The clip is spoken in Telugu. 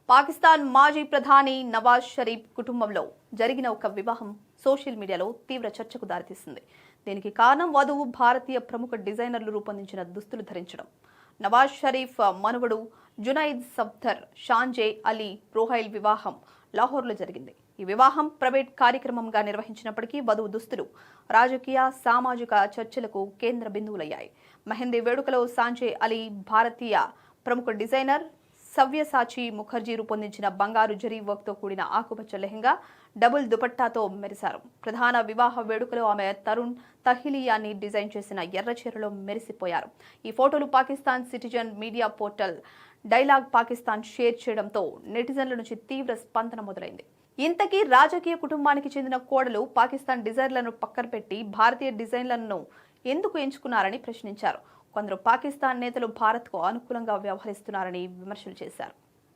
పాకిస్తాన్ మాజీ ప్రధాని నవాజ్ షరీఫ్ కుటుంబంలో జరిగిన ఒక వివాహం సోషల్ మీడియాలో తీవ్ర చర్చకు దారితీసింది. దీనికి కారణం వధువు భారతీయ ప్రముఖ డిజైనర్లు రూపొందించిన దుస్తులు ధరించడం. నవాజ్ షరీఫ్ మనవడు జునైద్ సఫ్దర్ షాంజే అలీ రోహైల్ వివాహం లాహోర్లో జరిగింది. ఈ వివాహం ప్రైవేట్ కార్యక్రమంగా నిర్వహించినప్పటికీ వధువు దుస్తులు రాజకీయ సామాజిక చర్చలకు కేంద్ర బిందువులయ్యాయి. మెహందీ వేడుకలో షాంజే అలీ భారతీయ ప్రముఖ డిజైనర్ సవ్యసాచి ముఖర్జీ రూపొందించిన బంగారు జరీ వర్క్తో కూడిన ఆకుపచ్చ లెహంగా, డబుల్ దుపట్టాతో మెరిశారు. ప్రధాన వివాహ వేడుకలో ఆమె తరుణ్ తహిలియాని డిజైన్ చేసిన ఎర్ర చీరలో మెరిసిపోయారు. ఈ ఫోటోలు Pakistan citizen media portal dialogue Pakistan share చేయడంతో నెటిజన్ల నుంచి తీవ్ర స్పందన మొదలైంది. ఇంతకీ రాజకీయ కుటుంబానికి చెందిన కోడలు పాకిస్తాన్ డిజైన్లను పక్కన పెట్టి భారతీయ డిజైన్లను ఎందుకు ఎంచుకున్నారని ప్రశ్నించారు. కొందరు పాకిస్తాన్ నేతలు భారత్కు అనుకూలంగా వ్యవహరిస్తున్నారని విమర్శలు చేశారు.